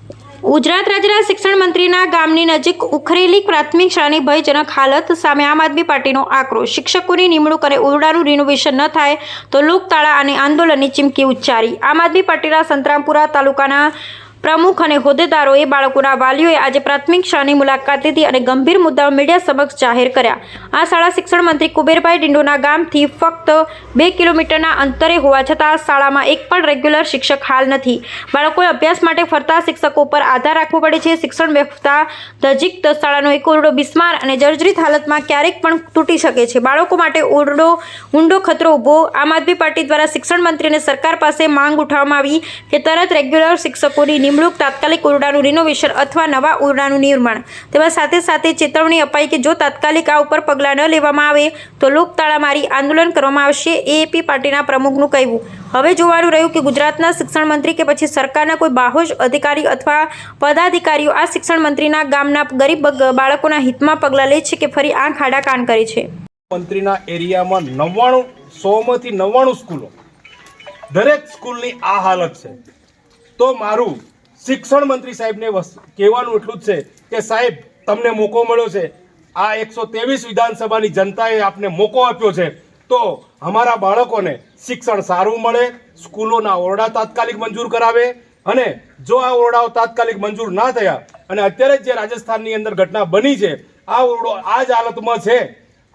ગુજરાત રાજ્યના શિક્ષણ મંત્રીના ગામની નજીક ઉખરેલી પ્રાથમિક શાળાની ભયજનક હાલત સામે આમ આદમી પાર્ટીનો આક્રોશ. શિક્ષકોની નિમણૂક અને ઓરડાનું રિનોવેશન ન થાય તો લોકતાળા અને આંદોલનની ચીમકી ઉચ્ચારી. આમ આદમી પાર્ટીના સંતરામપુરા તાલુકાના પ્રમુખ અને હોદ્દેદારોએ બાળકોના વાલીઓએ આજે પ્રાથમિક શાળાની મુલાકાત લીધી અને ગંભીર મુદ્દાઓ મીડિયા સમક્ષ જાહેર કર્યા. આ શાળા શિક્ષણ મંત્રી કુબેરભાઈ ડિંડોના ગામથી ફક્ત 2 કિલોમીટરના અંતરે હોવા છતાં આ શાળામાં એક પણ રેગ્યુલર શિક્ષક હાલ નથી. બાળકોએ અભ્યાસ માટે ફરતા શિક્ષકો પર આધાર રાખવો પડે છે. શિક્ષણ વ્યવસ્થા ધજીક શાળાનો એક ઓરડો બિસ્માર અને જર્જરિત હાલતમાં ક્યારેક પણ તૂટી શકે છે. બાળકો માટે ઓરડો ઊંડો ખતરો ઊભો. આમ આદમી પાર્ટી દ્વારા શિક્ષણ મંત્રી અને સરકાર પાસે માંગ ઉઠાવવામાં આવી કે તરત રેગ્યુલર શિક્ષકોની નિમણૂક, તાત્કાલિક ઓરડાનું રિનોવેશન અથવા નવા ઓરડાનું નિર્માણ. તેમાં સાથે સાથે ચેતવણી અપાઈ કે જો તાત્કાલિક આ ઉપર પગલાં ન લેવામાં આવે તો લોકતાળા મારી આંદોલન કરવામાં આવશે. એએપી પાર્ટીના પ્રમુખનું કહેવું. હવે જોવાનું રહ્યું કે ગુજરાતના શિક્ષણ મંત્રી કે પછી સરકારના કોઈ બાહોશ અધિકારી અથવા પદાધિકારીઓ આ શિક્ષણ મંત્રીના ગામના ગરીબ બાળકોના હિતમાં પગલાં લે છે કે ફરી આંખ આડા કાન કરે છે. મંત્રીના એરિયામાં 100માંથી 99 સ્કૂલો, દરેક સ્કૂલની આ હાલત છે. તો મારું શિક્ષણ મંત્રી સાહેબને કહેવાનું એટલું જ છે કે સાહેબ, તમને મોકો મળ્યો છે. આ 123 વિધાનસભાની જનતાએ આપને મોકો આપ્યો છે. તો અમારા બાળકોને શિક્ષણ સારું મળે, સ્કૂલોના ઓરડા તાત્કાલિક મંજૂર કરાવે. અને જો આ ઓરડાઓ તાત્કાલિક મંજૂર ના થયા અને અત્યારે જે રાજસ્થાનની અંદર ઘટના બની છે, આ ઓરડો આ જ હાલતમાં છે,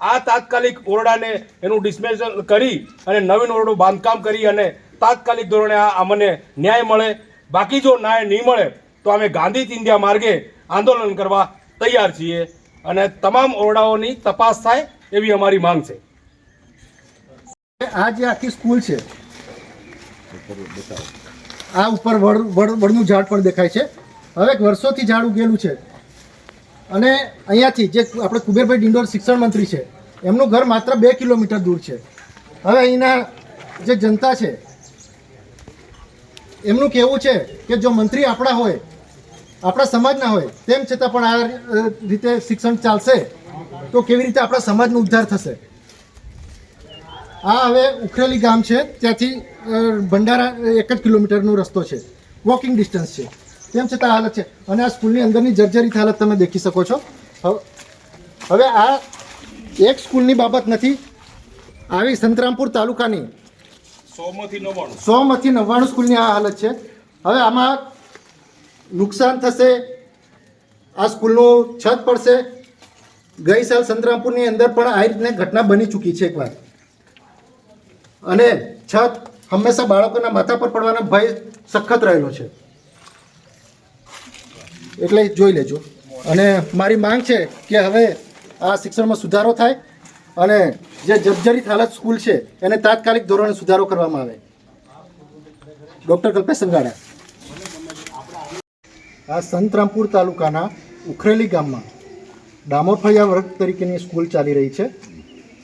આ તાત્કાલિક ઓરડાને એનું ડિસમેન્ટલ કરી અને નવીન ઓરડો બાંધકામ કરી અને તાત્કાલિક ધોરણે અમને ન્યાય મળે. બાકી જો ન્યાય નહીં મળે તો અમે ગાંધી ચિંધ્યા માર્ગે આંદોલન કરવા તૈયાર છીએ અને તમામ ઓરડાઓની તપાસ થાય એવી અમારી માંગ છે. આ જે આખી સ્કૂલ છે, આ ઉપર વડનું ઝાડ પણ દેખાય છે. હવે વર્ષોથી ઝાડ ઉગેલું છે અને અહીંયાથી જે આપણે કુબેરભાઈ ડિંડોર શિક્ષણ મંત્રી છે, એમનું ઘર માત્ર 2 કિલોમીટર દૂર છે. હવે અહીંના જે જનતા છે એમનું કહેવું છે કે જો મંત્રી આપણા હોય, આપણા સમાજના હોય, તેમ છતાં પણ આ રીતે શિક્ષણ ચાલશે તો કેવી રીતે આપણા સમાજનો ઉદ્ધાર થશે. આ હવે ઉખરેલી ગામ છે, ત્યાંથી ભંડારા 1 જ કિલોમીટરનો રસ્તો છે, વોકિંગ ડિસ્ટન્સ છે. તેમ છતાં હાલત છે અને આ સ્કૂલની અંદરની જર્જરિત હાલત તમે દેખી શકો છો. હવે આ એક સ્કૂલની બાબત નથી, આવી સંતરામપુર તાલુકાની 100માંથી 99 સ્કૂલની આ હાલત છે. હવે આમાં નુકસાન થશે, આ સ્કૂલનું છત પડશે. ગઈ સાલ સંતરામપુરની અંદર પણ આ રીતની ઘટના બની ચૂકી છે એકવાર અને છત હંમેશા બાળકોના માથા પર પડવાનો ભય સખત રહેલો છે. એટલે જોઈ લેજો. અને મારી માંગ છે કે હવે આ શિક્ષણમાં સુધારો થાય અને જે જર્જરિત હાલત સ્કૂલ છે એને તાત્કાલિક ધોરણે સુધારો કરવામાં આવે. ડૉક્ટર કલ્પેશ સંગાડા. આ સંતરામપુર તાલુકાના ઉખરેલી ગામમાં ડામોરફળિયા વર્ગ તરીકેની સ્કૂલ ચાલી રહી છે.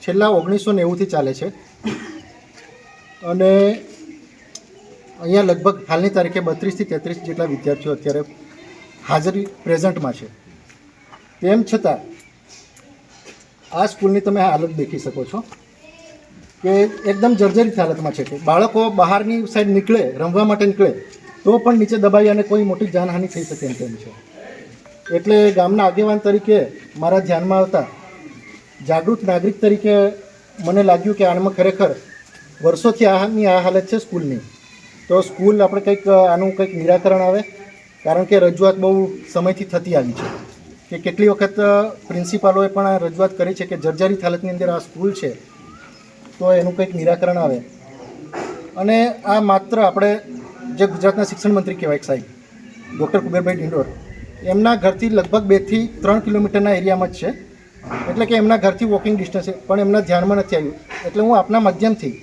છેલ્લા 1990થી ચાલે છે અને અહીંયા લગભગ હાલની તારીખે 32 થી 33 જેટલા વિદ્યાર્થીઓ અત્યારે હાજરી પ્રેઝન્ટમાં છે. તેમ છતાં આ સ્કૂલની તમે હાલત દેખી શકો છો કે એકદમ જર્જરિત હાલતમાં છે. કે બાળકો બહારની સાઈડ નીકળે, રમવા માટે નીકળે તો પણ નીચે દબાઈ અને કોઈ મોટી જાનહાનિ થઈ શકે એમ છે. એટલે ગામના આગેવાન તરીકે મારા ધ્યાનમાં આવતા, જાગૃત નાગરિક તરીકે મને લાગ્યું કે આમાં ખરેખર વર્ષોથી આની આ હાલત છે સ્કૂલની. તો સ્કૂલ આપણે આનું કંઈક નિરાકરણ આવે, કારણ કે રજૂઆત બહુ સમયથી થતી આવી છે કે કેટલી વખત પ્રિન્સિપાલોએ પણ રજૂઆત કરી છે કે જર્જરિત હાલતની અંદર આ સ્કૂલ છે, તો એનું કંઈક નિરાકરણ આવે. અને આ માત્ર આપણે જે ગુજરાતના શિક્ષણ મંત્રી કહેવાય સાહેબ ડૉક્ટર કુબેરભાઈ ડિંડોર, એમના ઘરથી લગભગ 2 થી 3 કિલોમીટરના એરિયામાં જ છે. એટલે કે એમના ઘરથી વોકિંગ ડિસ્ટન્સ છે, પણ એમના ધ્યાનમાં નથી આવ્યું. એટલે હું આપના માધ્યમથી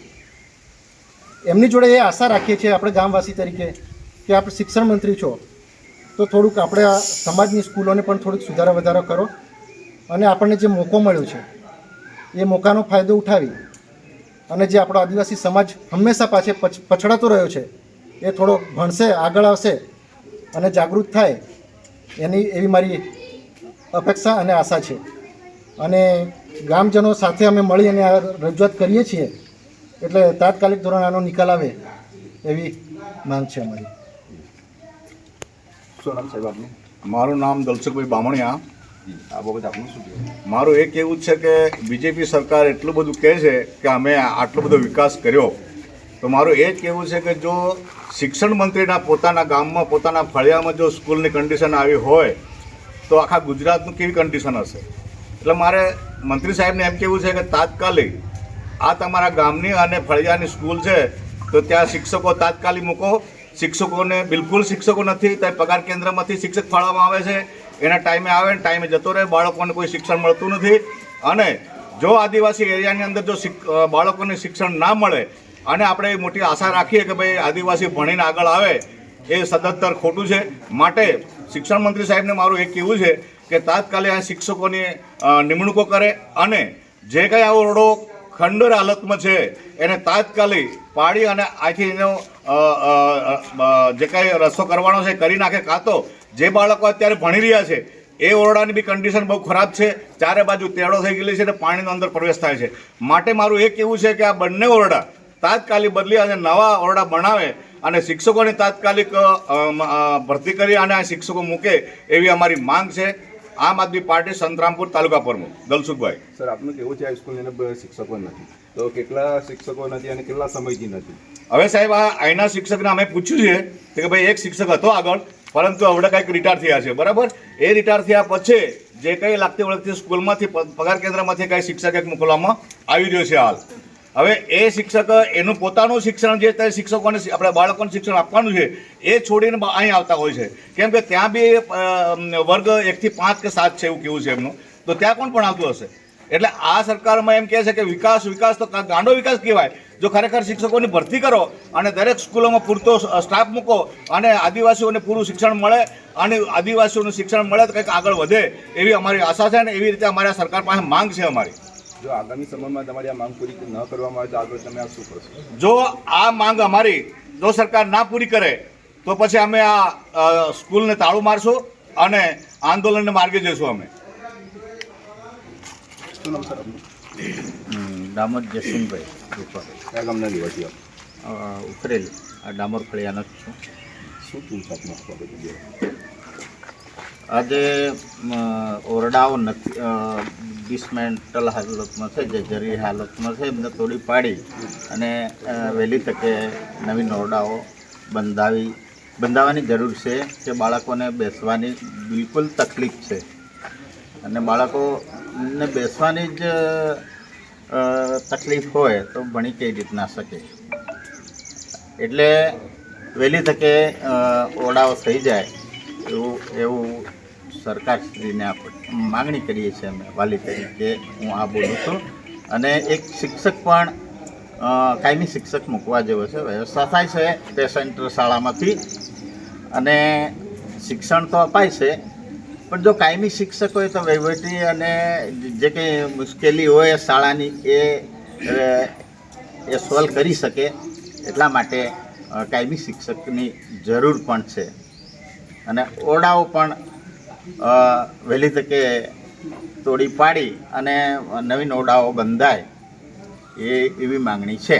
એમની જોડે એ આશા રાખીએ છીએ આપણે ગામવાસી તરીકે કે આપણે શિક્ષણ મંત્રી છો તો થોડુંક આપણે આ સમાજની સ્કૂલોને પણ થોડુંક સુધારા વધારો કરો અને આપણને જે મોકો મળ્યો છે એ મોકાનો ફાયદો ઉઠાવી અને જે આપણો આદિવાસી સમાજ હંમેશા પાછળ પછડાતો રહ્યો છે એ થોડો ભણશે, આગળ આવશે અને જાગૃત થાય એવી મારી અપેક્ષા અને આશા છે. અને ગામજનો સાથે અમે મળી અને આ રજૂઆત કરીએ છીએ એટલે તાત્કાલિક ધોરણે આનો નિકાલ આવે એવી માંગ છે અમારી. શું નામ સાહેબ આપનું? મારું નામ દલસુખભાઈ બામણિયા. જી, આ બાબતે આપનું શું કહેવું? મારું એ કહેવું છે કે બીજેપી સરકાર એટલું બધું કહે છે કે અમે આટલો બધો વિકાસ કર્યો, તો મારું એ જ કહેવું છે કે જો શિક્ષણ મંત્રીના પોતાના ગામમાં પોતાના ફળિયામાં જો સ્કૂલની કન્ડિશન આવી હોય તો આખા ગુજરાતનું કેવી કન્ડિશન હશે. એટલે મારે મંત્રી સાહેબને એમ કહેવું છે કે તાત્કાલિક આ તમારા ગામની અને ફળિયાની સ્કૂલ છે તો ત્યાં શિક્ષકો તાત્કાલિક મૂકો. શિક્ષકોને બિલકુલ શિક્ષકો નથી, ત્યાં પગાર કેન્દ્રમાંથી શિક્ષક ફાળવવામાં આવે છે, એના ટાઈમે આવે ને ટાઈમે જતો રહે, બાળકોને કોઈ શિક્ષણ મળતું નથી. અને જો આદિવાસી એરિયાની અંદર જો બાળકોને શિક્ષણ ના મળે અને આપણે મોટી આશા રાખીએ કે ભાઈ આદિવાસી ભણીને આગળ આવે, એ સદંતર ખોટું છે. માટે શિક્ષણ મંત્રી સાહેબને મારું એક કહેવું છે કે તાત્કાલિક આ શિક્ષકોની નિમણૂકો કરે અને જે કંઈ આ ઓરડો ખંડર હાલતમાં છે એને તાત્કાલિક પાડી અને આથી એનો જે કાંઈ રસ્તો કરવાનો છે કરી નાખે. કાં તો જે બાળકો અત્યારે ભણી રહ્યા છે એ ઓરડાની બી કન્ડિશન બહુ ખરાબ છે, ચારે બાજુ તેડો થઈ ગયેલી છે અને પાણીનો અંદર પ્રવેશ થાય છે. માટે મારું એ કહેવું છે કે આ બંને ઓરડા તાત્કાલિક બદલી અને નવા ઓરડા બનાવે અને શિક્ષકોની તાત્કાલિક ભરતી કરી અને આ શિક્ષકો મૂકે એવી અમારી માંગ છે. આમ આદમી પાર્ટી સંતરામપુર તાલુકા પ્રમુખ દલસુખભાઈ. સર, આપનું કેવું છે આ સ્કૂલની અંદર શિક્ષકો નથી, તો કેટલા શિક્ષકો નથી અને કેટલા સમયથી નથી? હવે સાહેબ અહીંના શિક્ષકને અમે પૂછ્યું છે કે ભાઈ એક શિક્ષક હતો આગળ, પરંતુ હવે કંઈક રિટાયર થયા છે, બરાબર. એ રિટાયર થયા પછી જે કંઈ લાગતી વળગતી સ્કૂલમાંથી પગાર કેન્દ્રમાંથી કંઈ શિક્ષક એક મોકલવામાં આવી રહ્યો છે હાલ. હવે એ શિક્ષક એનું પોતાનું શિક્ષણ જે તે શિક્ષકોને આપણે બાળકોને શિક્ષણ આપવાનું છે એ છોડીને અહીં આવતા હોય છે, કેમ કે ત્યાં બી વર્ગ 1 થી 5 કે 7 છે એવું કેવું છે એમનું, તો ત્યાં કોણ પણ આવતું હશે. એટલે આ સરકારમાં એમ કહે છે કે વિકાસ તો ગાંડો વિકાસ કહેવાય. જો ખરેખર શિક્ષકોની ભરતી કરો અને દરેક સ્કૂલોમાં પૂરતો સ્ટાફ મૂકો અને આદિવાસીઓને પૂરું શિક્ષણ મળે અને આદિવાસીઓનું શિક્ષણ મળે તો કંઈક આગળ વધે એવી અમારી આશા છે. અને એવી રીતે અમારી સરકાર પાસે માંગ છે અમારી. જો આગામી સમયમાં તમારી આ માંગ પૂરી ન કરવામાં આવે તો આગળ તમે આ શું કરશો? જો આ માંગ અમારી જો સરકાર ના પૂરી કરે તો પછી અમે આ સ્કૂલને તાળું મારશું અને આંદોલનને માર્ગે જઈશું અમે. શું નામ સર આપનું? દામોદ જસીનભાઈ ઉપર કયા ગામના નિવાસી આપ? ઉખરેલ આ ડામોર ફળિયાનો જ છું. શું કેવું છે આપનું આ બાબતે? આજે ઓરડાઓ નથી ડિસમેન્ટલ હાલતમાં છે, જે જરી હાલતમાં છે, એમને તોડી પાડી અને વહેલી તકે નવીન ઓરડાઓ બંધાવવાની જરૂર છે કે બાળકોને બેસવાની બિલકુલ તકલીફ છે અને બાળકોને બેસવાની જ તકલીફ હોય તો ભણી કઈ રીતના શકે. એટલે વહેલી તકે ઓરડાઓ થઈ જાય એવું સરકારશ્રીને આપણે માગણી કરીએ છીએ. અમે વાલી તરીકે હું આ બોલું છું. અને એક શિક્ષક પણ કાયમી શિક્ષક મૂકવા જેવો છે. વ્યવસ્થા થાય છે તે સેન્ટર શાળામાંથી અને શિક્ષણ તો અપાય છે, પણ જો કાયમી શિક્ષક હોય તો વહીવટી અને જે કંઈ મુશ્કેલી હોય શાળાની એ સોલ્વ કરી શકે. એટલા માટે કાયમી શિક્ષકની જરૂર પણ છે અને ઓરડાઓ પણ વહેલી તકે તોડી પાડી અને નવીન ઓરડાઓ બંધાય એવી માંગણી છે.